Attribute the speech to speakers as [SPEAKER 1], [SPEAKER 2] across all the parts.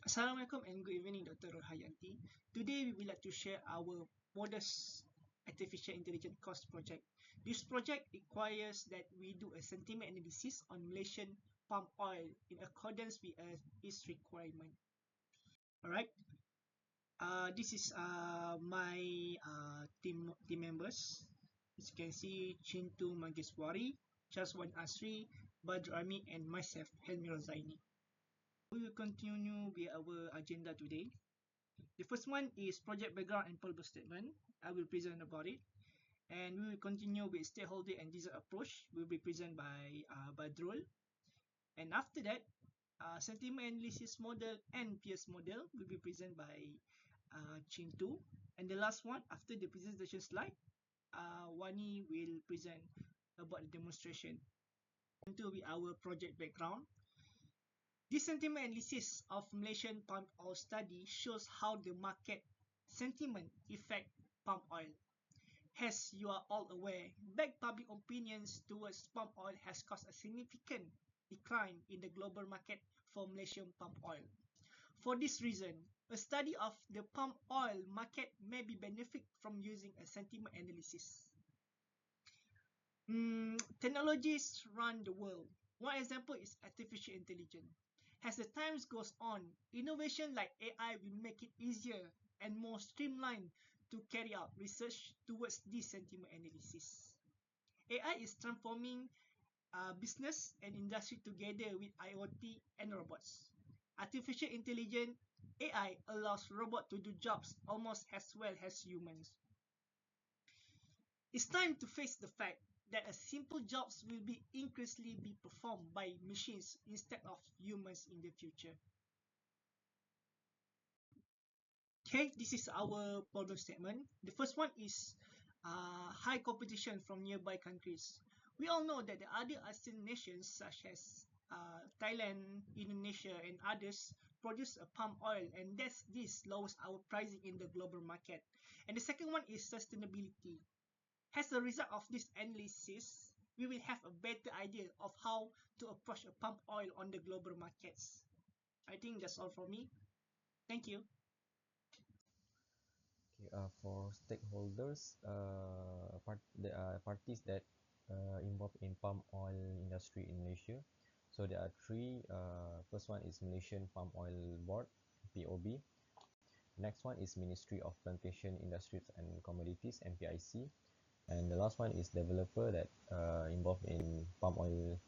[SPEAKER 1] Assalamualaikum and good evening, Dr. Rohayanti. Today we would like to share our modest artificial intelligence cost project. This project requires that we do a sentiment analysis on Malaysian palm oil in accordance with its requirement. Alright, this is my team members. As you can see, Chintu Mangiswari, Chaswan Asri, Badr Ami, and myself, Helmi Rozaini. We will continue with our agenda today. The first one is project background and purpose statement. I will present about it. And we will continue with stakeholder and design approach. Will be presented by Badrul. And after that, sentiment analysis model and PS model will be presented by Chintu. And the last one, after the presentation slide, Wani will present about the demonstration. Into our project background. This sentiment analysis of Malaysian palm oil study shows how the market sentiment affect palm oil. As you are all aware, bad public opinions towards palm oil has caused a significant decline in the global market for Malaysian palm oil. For this reason, a study of the palm oil market may be benefit from using a sentiment analysis. Technologies run the world. One example is artificial intelligence. As the times goes on, innovation like AI will make it easier and more streamlined to carry out research towards this sentiment analysis. AI is transforming business and industry together with IoT and robots. Artificial intelligence AI allows robots to do jobs almost as well as humans. It's time to face the fact that a simple jobs will be increasingly be performed by machines instead of humans in the future. Okay, this is our problem statement. The first one is high competition from nearby countries. We all know that the other ASEAN nations such as Thailand, Indonesia, and others produce a palm oil, and this lowers our pricing in the global market. And the second one is sustainability. As a result of this analysis, we will have a better idea of how to approach a palm oil on the global markets. I think that's all for me. Thank you.
[SPEAKER 2] Okay, for stakeholders, the parties that involved in palm oil industry in Malaysia. So there are three. First one is Malaysian Palm Oil Board, POB. Next one is Ministry of Plantation Industries and Commodities, MPIC. And the last one is developer that involved in palm oil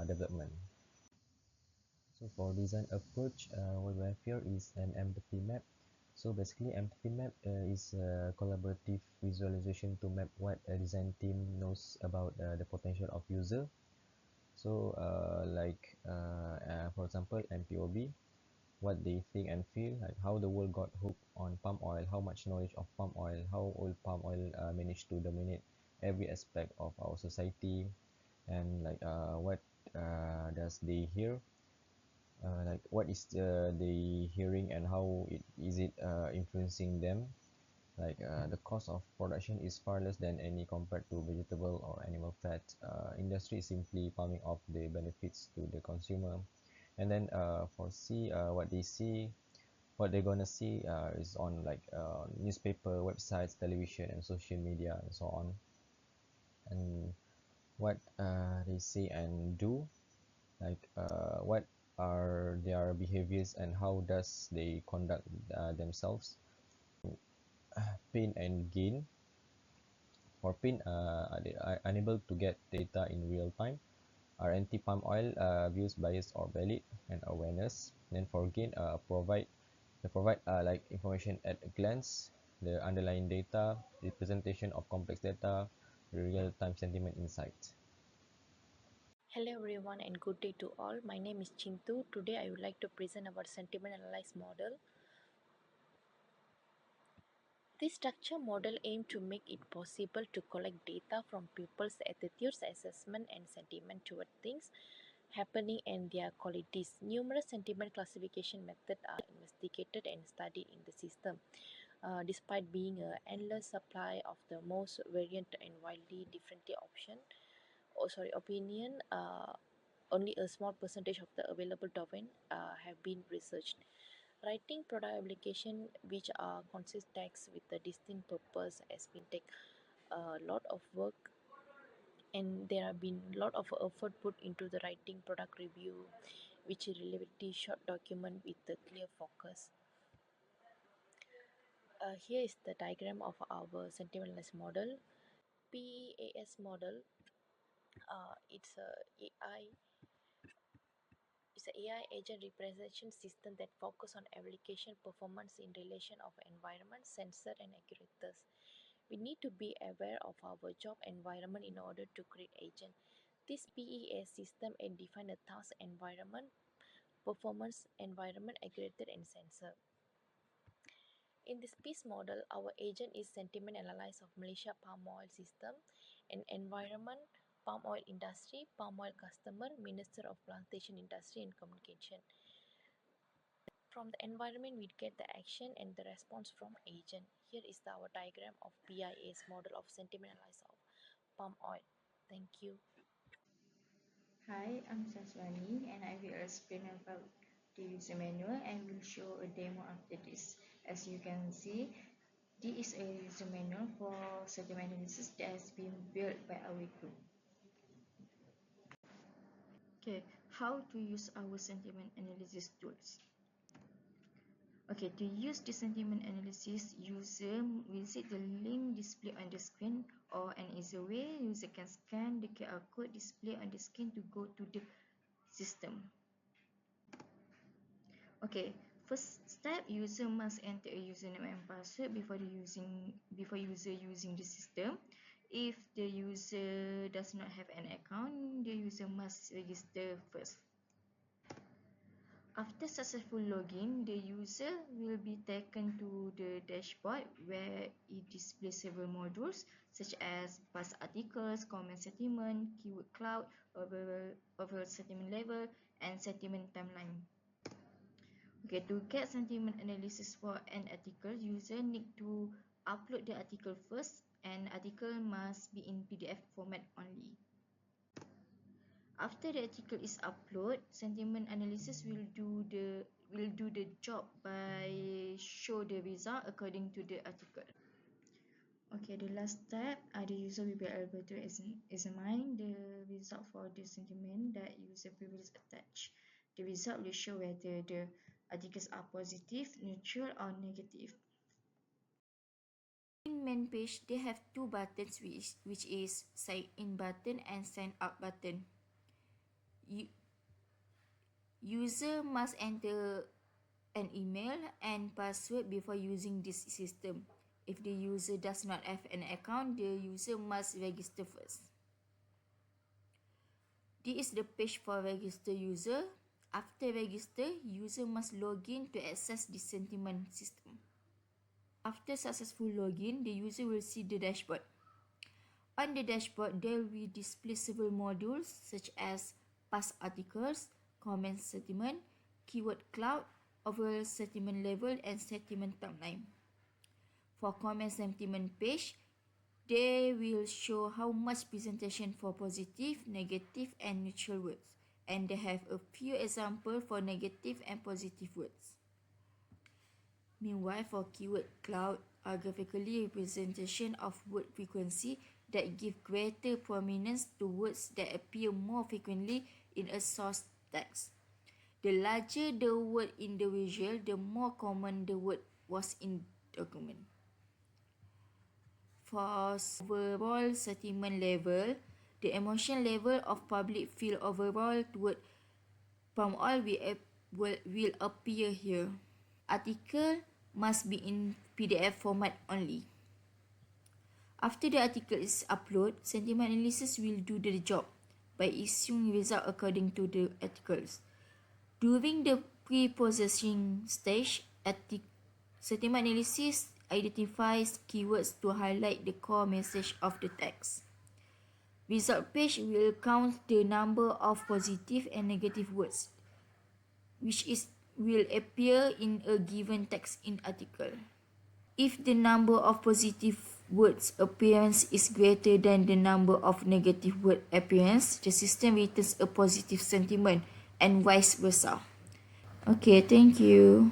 [SPEAKER 2] development. So for design approach, what we have here is an empathy map. So basically, empathy map is a collaborative visualization to map what a design team knows about the potential of user. So for example, MPOB, what they think and feel, like how the world got hooked on palm oil, how much knowledge of palm oil, how old palm oil managed to dominate every aspect of our society, and what does they hear, like what is the hearing and how is it influencing them, the cost of production is far less than any compared to vegetable or animal fat. Industry is simply palming off the benefits to the consumer. And then for C, what they see, what they're gonna see is on newspaper, websites, television, and social media, and so on. And what they say and do, what are their behaviors and how does they conduct themselves. Pain and gain. For pain, they are unable to get data in real time. Are anti-palm oil views biased or valid, and awareness. Then for gain, they provide information at a glance, the underlying data, the presentation of complex data, real-time sentiment insights.
[SPEAKER 3] Hello everyone and good day to all. My name is Chintu. Today I would like to present our sentiment analysis model. This structure model aims to make it possible to collect data from people's attitudes, assessment and sentiment toward things happening and their qualities. Numerous sentiment classification methods are investigated and studied in the system. Despite being an endless supply of the most variant and widely different opinion, only a small percentage of the available domain have been researched. Writing product application which are consist text with a distinct purpose has been take a lot of work, and there have been a lot of effort put into the writing product review, which is relatively short document with a clear focus. Here is the diagram of our sentimentalist model. PEAS model, it's a AI it's an AI agent representation system that focus on application performance in relation of environment, sensor and actuators. We need to be aware of our job environment in order to create agent. This PEAS system and define a task environment, performance environment, actuator and sensor. In this PEAS model, our agent is sentiment analysis of Malaysia palm oil system and environment, palm oil industry, palm oil customer, Minister of Plantation Industry and Communication. From the environment, we get the action and the response from agent. Here is our diagram of PIA's model of sentiment analysis of palm oil. Thank you.
[SPEAKER 4] Hi, I'm Saswani and I will explain about the user manual and will show a demo after this. As you can see, this is a user manual for sentiment analysis that has been built by our group. Okay, how to use our sentiment analysis tools. Okay, to use the sentiment analysis, user will see the link displayed on the screen, or an easy way, user can scan the QR code displayed on the screen to go to the system. Okay, first step, user must enter a username and password before user using the system. If the user does not have an account, the user must register first. After successful login, the user will be taken to the dashboard where it displays several modules such as past articles, comment sentiment, keyword cloud, overall sentiment level, and sentiment timeline. Okay, to get sentiment analysis for an article, user need to upload the article first, and article must be in PDF format only. After the article is uploaded, sentiment analysis will do the job by show the result according to the article. Okay, the last step, the user will be able to examine the result for the sentiment that user previously attached. The result will show whether the articles are positive, neutral, or negative. In main page, they have two buttons which is sign in button and sign out button. User must enter an email and password before using this system. If the user does not have an account, the user must register first. This is the page for register user. After register, user must log in to access the sentiment system. After successful login, the user will see the dashboard. On the dashboard, there will display several modules such as past articles, comment sentiment, keyword cloud, overall sentiment level, and sentiment timeline. For comment sentiment page, they will show how much presentation for positive, negative, and neutral words, and they have a few examples for negative and positive words. Meanwhile, for keyword cloud, are graphically representation of word frequency that give greater prominence to words that appear more frequently in a source text. The larger the word in the visual, the more common the word was in document. For overall sentiment level, the emotion level of public feel overall toward palm oil will appear here. Article must be in PDF format only. After the article is uploaded, sentiment analysis will do the job by issuing result according to the articles. During the pre-processing stage, sentiment analysis identifies keywords to highlight the core message of the text. Result page will count the number of positive and negative words, which will appear in a given text in article. If the number of positive words appearance is greater than the number of negative word appearance, the system returns a positive sentiment and vice versa. Okay, thank you.